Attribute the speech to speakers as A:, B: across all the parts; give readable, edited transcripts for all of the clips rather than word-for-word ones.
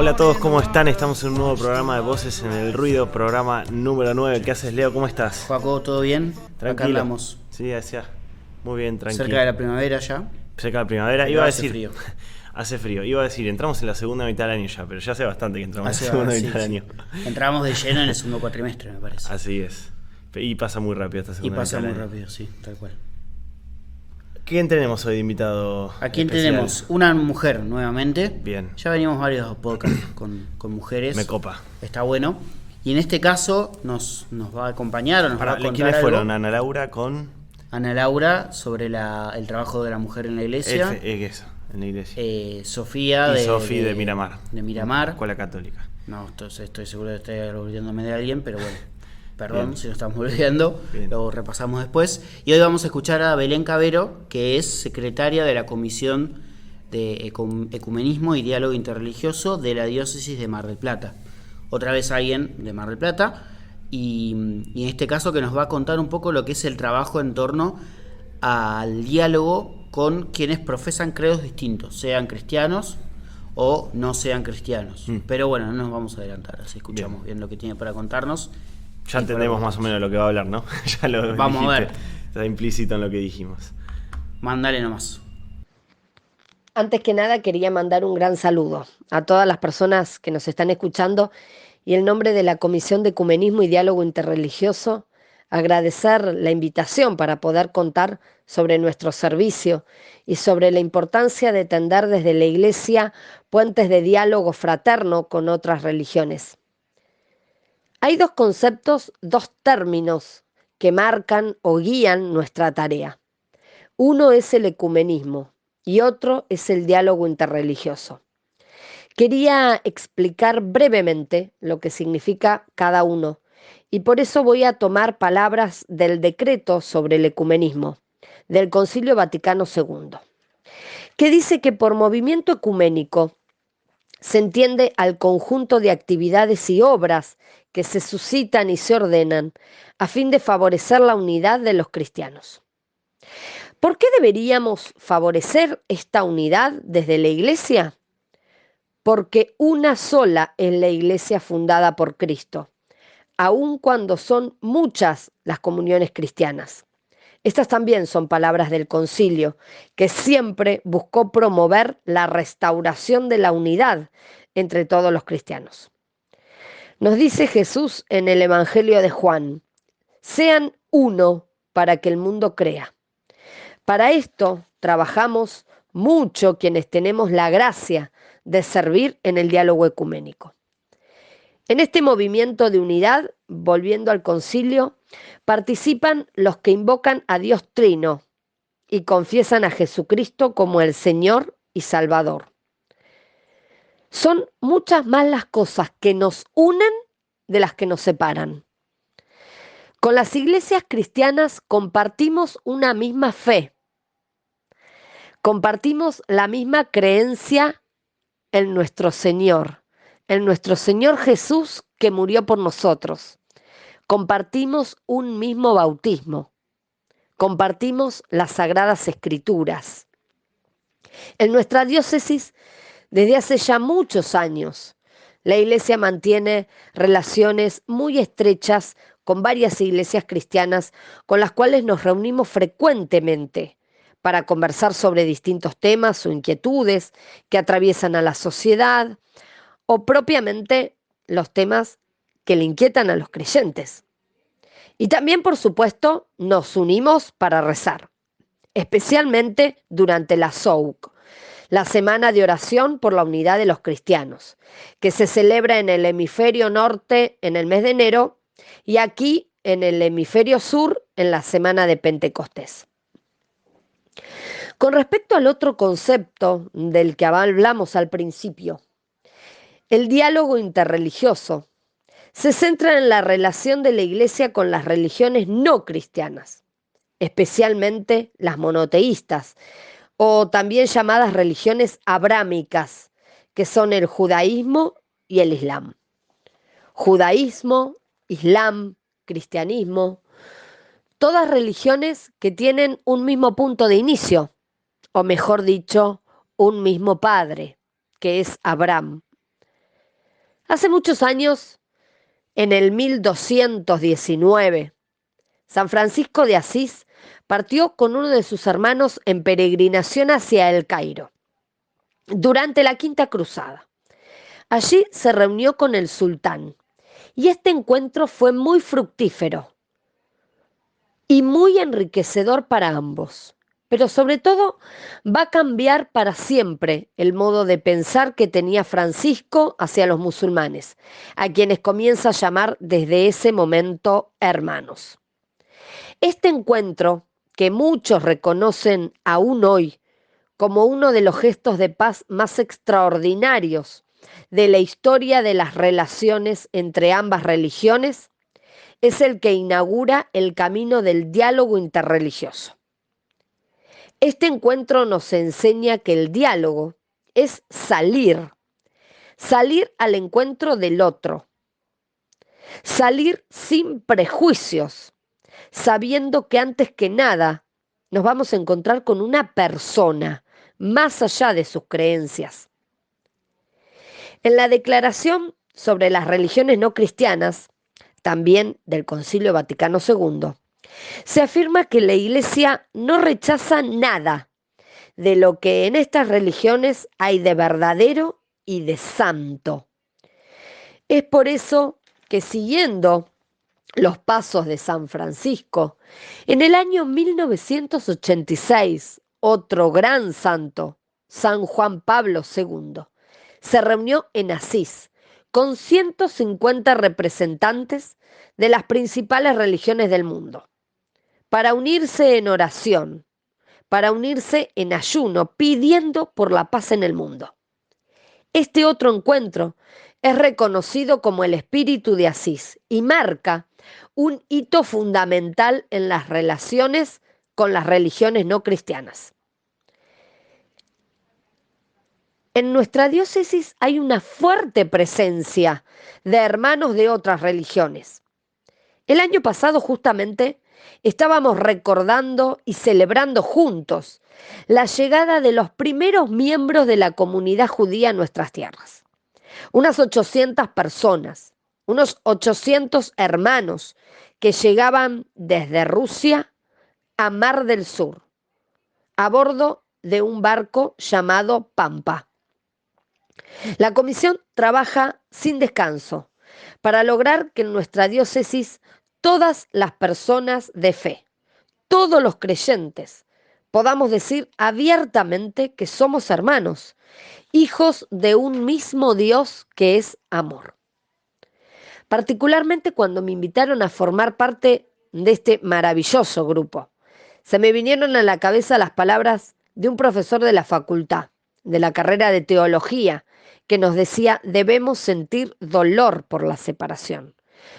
A: Hola a todos, ¿cómo están? Estamos en un nuevo programa de Voces en el Ruido, programa número 9. ¿Qué haces, Leo? ¿Cómo estás?
B: Joaco, ¿todo bien?
A: Tranquilo.
B: Acá andamos.
A: Sí, decía. Muy bien, tranquilo.
B: Cerca de la primavera ya.
A: Cerca de la primavera.
B: Pero
A: iba a
B: hace
A: decir.
B: frío.
A: Hace frío. Iba a decir, entramos en la segunda mitad del año ya, pero ya hace bastante que entramos en la segunda mitad del año.
B: Entramos de lleno en el segundo cuatrimestre, me parece.
A: Así es. Y pasa muy rápido esta segunda mitad.
B: Y pasa muy rápido, sí, tal cual.
A: ¿Quién tenemos hoy de invitado?
B: ¿A quién
A: especial?
B: tenemos? Una mujer nuevamente.
A: Bien.
B: Ya venimos varios podcasts con mujeres.
A: Me copa.
B: Está bueno. Y en este caso nos va a acompañar o nos va a contar
A: ¿Quiénes
B: algo.
A: fueron? Ana Laura con...
B: Ana Laura sobre el trabajo de la mujer en la iglesia.
A: Eso, en la iglesia.
B: Sofía
A: de Miramar.
B: De Miramar.
A: Escuela Católica.
B: No, entonces estoy seguro de estar olvidándome de alguien, pero bueno. Perdón si nos estamos olvidando, lo repasamos después. Y hoy vamos a escuchar a Belén Cavero, que es secretaria de la Comisión de Ecumenismo y Diálogo Interreligioso de la Diócesis de Mar del Plata. Otra vez alguien de Mar del Plata, y en este caso que nos va a contar un poco lo que es el trabajo en torno al diálogo con quienes profesan credos distintos, sean cristianos o no sean cristianos. Pero bueno, no nos vamos a adelantar, así escuchamos bien lo que tiene para contarnos.
A: Ya entendemos más o menos lo que va a hablar, ¿no? Ya lo
B: vamos
A: dijiste.
B: a ver.
A: Está implícito en lo que dijimos.
B: Mándale nomás.
C: Antes que nada quería mandar un gran saludo a todas las personas que nos están escuchando y en nombre de la Comisión de Ecumenismo y Diálogo Interreligioso agradecer la invitación para poder contar sobre nuestro servicio y sobre la importancia de tender desde la Iglesia puentes de diálogo fraterno con otras religiones. Hay dos conceptos, dos términos que marcan o guían nuestra tarea. Uno es el ecumenismo y otro es el diálogo interreligioso. Quería explicar brevemente lo que significa cada uno y por eso voy a tomar palabras del decreto sobre el ecumenismo del Concilio Vaticano II, que dice que por movimiento ecuménico se entiende al conjunto de actividades y obras que se suscitan y se ordenan a fin de favorecer la unidad de los cristianos. ¿Por qué deberíamos favorecer esta unidad desde la Iglesia? Porque una sola es la Iglesia fundada por Cristo, aun cuando son muchas las comuniones cristianas. Estas también son palabras del concilio, que siempre buscó promover la restauración de la unidad entre todos los cristianos. Nos dice Jesús en el Evangelio de Juan: sean uno para que el mundo crea. Para esto trabajamos mucho quienes tenemos la gracia de servir en el diálogo ecuménico. En este movimiento de unidad, volviendo al concilio, participan los que invocan a Dios Trino y confiesan a Jesucristo como el Señor y Salvador. Son muchas más las cosas que nos unen de las que nos separan. Con las iglesias cristianas compartimos una misma fe, compartimos la misma creencia en nuestro Señor Jesús que murió por nosotros. Compartimos un mismo bautismo, compartimos las Sagradas Escrituras. En nuestra diócesis, desde hace ya muchos años, la Iglesia mantiene relaciones muy estrechas con varias iglesias cristianas con las cuales nos reunimos frecuentemente para conversar sobre distintos temas o inquietudes que atraviesan a la sociedad o propiamente los temas que le inquietan a los creyentes. Y también, por supuesto, nos unimos para rezar, especialmente durante la SOUC, la Semana de Oración por la Unidad de los Cristianos, que se celebra en el hemisferio norte en el mes de enero y aquí en el hemisferio sur en la Semana de Pentecostés. Con respecto al otro concepto del que hablamos al principio, el diálogo interreligioso se centra en la relación de la Iglesia con las religiones no cristianas, especialmente las monoteístas, o también llamadas religiones abrámicas, que son el judaísmo y el islam. Judaísmo, islam, cristianismo, todas religiones que tienen un mismo punto de inicio, o mejor dicho, un mismo padre, que es Abraham. Hace muchos años, en el 1219, San Francisco de Asís partió con uno de sus hermanos en peregrinación hacia el Cairo, durante la Quinta Cruzada. Allí se reunió con el sultán y este encuentro fue muy fructífero y muy enriquecedor para ambos. Pero sobre todo va a cambiar para siempre el modo de pensar que tenía Francisco hacia los musulmanes, a quienes comienza a llamar desde ese momento hermanos. Este encuentro, que muchos reconocen aún hoy como uno de los gestos de paz más extraordinarios de la historia de las relaciones entre ambas religiones, es el que inaugura el camino del diálogo interreligioso. Este encuentro nos enseña que el diálogo es salir al encuentro del otro, salir sin prejuicios, sabiendo que antes que nada nos vamos a encontrar con una persona, más allá de sus creencias. En la Declaración sobre las religiones no cristianas, también del Concilio Vaticano II, se afirma que la Iglesia no rechaza nada de lo que en estas religiones hay de verdadero y de santo. Es por eso que, siguiendo los pasos de San Francisco, en el año 1986, otro gran santo, San Juan Pablo II, se reunió en Asís con 150 representantes de las principales religiones del mundo, para unirse en oración, para unirse en ayuno, pidiendo por la paz en el mundo. Este otro encuentro es reconocido como el Espíritu de Asís y marca un hito fundamental en las relaciones con las religiones no cristianas. En nuestra diócesis hay una fuerte presencia de hermanos de otras religiones. El año pasado justamente estábamos recordando y celebrando juntos la llegada de los primeros miembros de la comunidad judía a nuestras tierras. Unas 800 personas, unos 800 hermanos que llegaban desde Rusia a Mar del Sur, a bordo de un barco llamado Pampa. La comisión trabaja sin descanso para lograr que en nuestra diócesis todas las personas de fe, todos los creyentes, podamos decir abiertamente que somos hermanos, hijos de un mismo Dios que es amor. Particularmente cuando me invitaron a formar parte de este maravilloso grupo, se me vinieron a la cabeza las palabras de un profesor de la facultad, de la carrera de teología, que nos decía: debemos sentir dolor por la separación.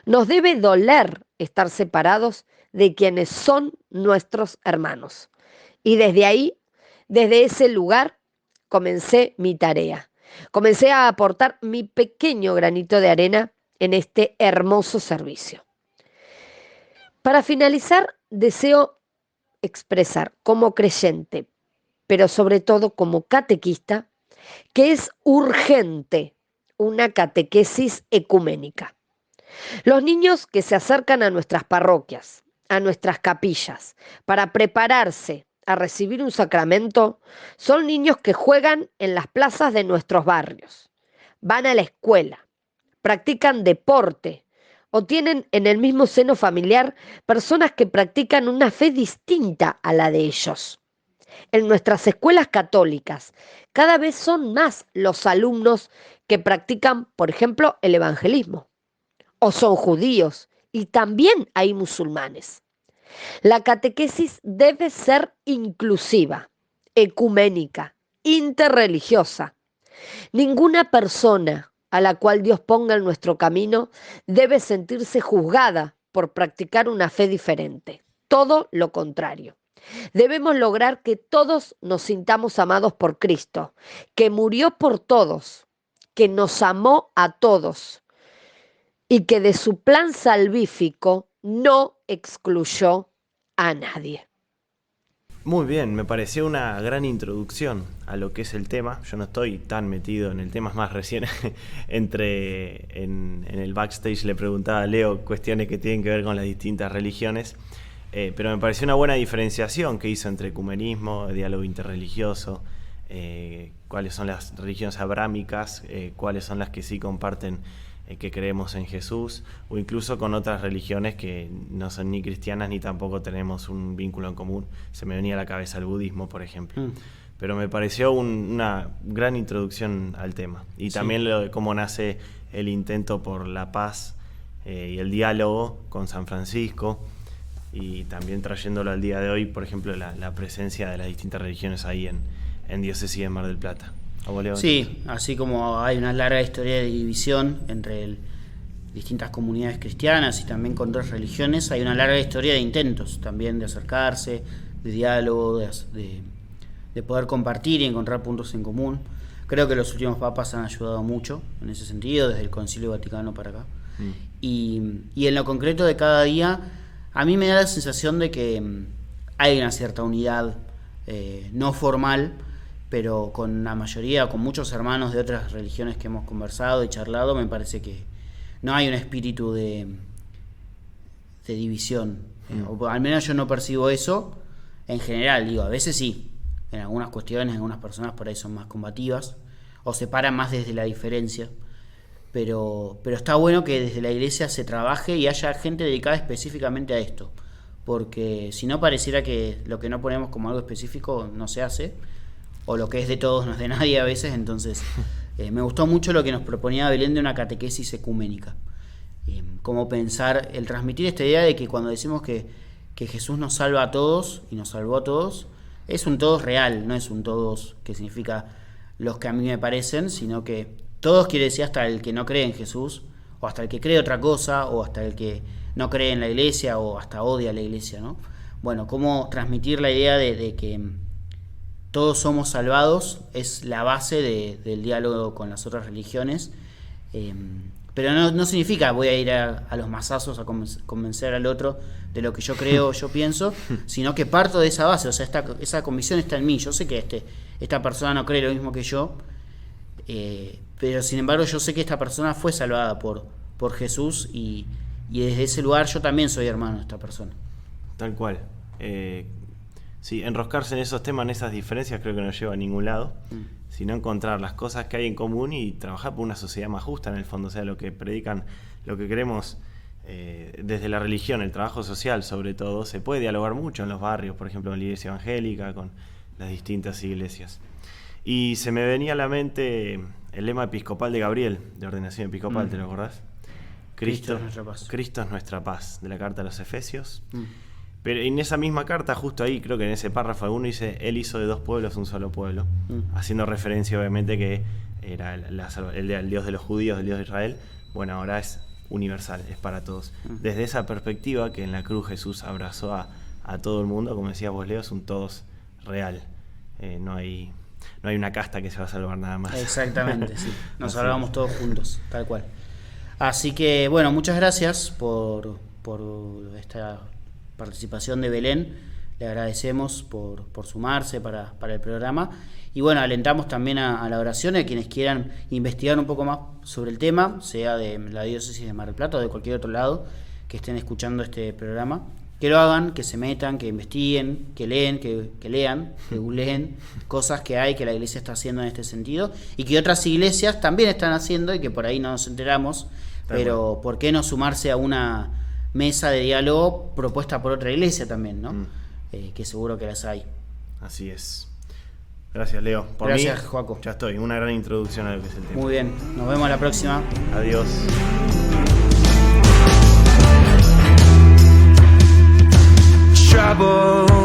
C: Nos debe doler estar separados de quienes son nuestros hermanos. Y desde ahí, desde ese lugar, comencé mi tarea. Comencé a aportar mi pequeño granito de arena en este hermoso servicio. Para finalizar, deseo expresar como creyente, pero sobre todo como catequista, que es urgente una catequesis ecuménica. Los niños que se acercan a nuestras parroquias, a nuestras capillas, para prepararse a recibir un sacramento, son niños que juegan en las plazas de nuestros barrios, van a la escuela, practican deporte o tienen en el mismo seno familiar personas que practican una fe distinta a la de ellos. En nuestras escuelas católicas, cada vez son más los alumnos que practican, por ejemplo, el evangelismo, o son judíos, y también hay musulmanes. La catequesis debe ser inclusiva, ecuménica, interreligiosa. Ninguna persona a la cual Dios ponga en nuestro camino debe sentirse juzgada por practicar una fe diferente. Todo lo contrario. Debemos lograr que todos nos sintamos amados por Cristo, que murió por todos, que nos amó a todos y que de su plan salvífico no excluyó a nadie.
A: Muy bien, me pareció una gran introducción a lo que es el tema. Yo no estoy tan metido en el tema, es más recién en el backstage le preguntaba a Leo cuestiones que tienen que ver con las distintas religiones, pero me pareció una buena diferenciación que hizo entre ecumenismo, diálogo interreligioso, cuáles son las religiones abrámicas, cuáles son las que sí comparten que creemos en Jesús, o incluso con otras religiones que no son ni cristianas ni tampoco tenemos un vínculo en común. Se me venía a la cabeza el budismo, por ejemplo. Pero me pareció una gran introducción al tema. Y también cómo nace el intento por la paz y el diálogo con San Francisco, y también trayéndolo al día de hoy, por ejemplo, la presencia de las distintas religiones ahí en Diócesis de Mar del Plata.
B: Sí, así como hay una larga historia de división entre distintas comunidades cristianas y también con otras religiones, hay una larga historia de intentos también de acercarse, de diálogo, de poder compartir y encontrar puntos en común. Creo que los últimos papas han ayudado mucho en ese sentido, desde el Concilio Vaticano para acá. Y en lo concreto de cada día, a mí me da la sensación de que hay una cierta unidad no formal, pero con la mayoría, con muchos hermanos de otras religiones que hemos conversado y charlado, me parece que no hay un espíritu de división. O al menos yo no percibo eso en general. Digo, a veces sí, en algunas cuestiones, algunas personas por ahí son más combativas o se paran más desde la diferencia. Pero está bueno que desde la iglesia se trabaje y haya gente dedicada específicamente a esto, porque si no pareciera que lo que no ponemos como algo específico no se hace, o lo que es de todos no es de nadie a veces. Entonces me gustó mucho lo que nos proponía Belén de una catequesis ecuménica, cómo pensar, el transmitir esta idea de que cuando decimos que Jesús nos salva a todos y nos salvó a todos, es un todos real, no es un todos que significa los que a mí me parecen, sino que todos quiere decir hasta el que no cree en Jesús, o hasta el que cree otra cosa, o hasta el que no cree en la iglesia, o hasta odia a la iglesia, ¿no? Bueno, cómo transmitir la idea de que todos somos salvados es la base del diálogo con las otras religiones, pero no significa voy a ir a los mazazos a convencer al otro de lo que yo creo, yo pienso, sino que parto de esa base. O sea, esa convicción está en mí. Yo sé que esta persona no cree lo mismo que yo, pero sin embargo yo sé que esta persona fue salvada por Jesús, y desde ese lugar yo también soy hermano de esta persona.
A: Tal cual. Sí, enroscarse en esos temas, en esas diferencias, creo que no lleva a ningún lado, sino encontrar las cosas que hay en común y trabajar por una sociedad más justa, en el fondo. O sea, lo que predican, lo que queremos desde la religión, el trabajo social sobre todo, se puede dialogar mucho en los barrios, por ejemplo en la iglesia evangélica, con las distintas iglesias. Y se me venía a la mente el lema episcopal de Gabriel, de ordenación episcopal, ¿te lo acordás? Cristo es nuestra paz, de la carta a los Efesios. Pero en esa misma carta, justo ahí, creo que en ese párrafo alguno dice: Él hizo de dos pueblos un solo pueblo, haciendo referencia obviamente que era el Dios de los judíos, el Dios de Israel. Bueno, ahora es universal, es para todos. Desde esa perspectiva, que en la cruz Jesús abrazó a todo el mundo, como decías vos, Leo, es un todos real. No hay una casta que se va a salvar nada más.
B: Exactamente, sí. Nos salvamos todos juntos, tal cual. Así que, bueno, muchas gracias por esta participación de Belén. Le agradecemos por sumarse para el programa. Y bueno, alentamos también a la oración a quienes quieran investigar un poco más sobre el tema, sea de la diócesis de Mar del Plata o de cualquier otro lado, que estén escuchando este programa, que lo hagan, que se metan, que investiguen, que lean, que googleen cosas que hay, que la iglesia está haciendo en este sentido, y que otras iglesias también están haciendo y que por ahí no nos enteramos. Pero ¿por qué no sumarse a una mesa de diálogo propuesta por otra iglesia también, ¿no? Que seguro que las hay.
A: Así es. Gracias, Leo.
B: Gracias, Joaco.
A: Ya estoy. Una gran introducción a lo que es el tema.
B: Muy bien. Nos vemos la próxima.
A: Adiós.
D: Trouble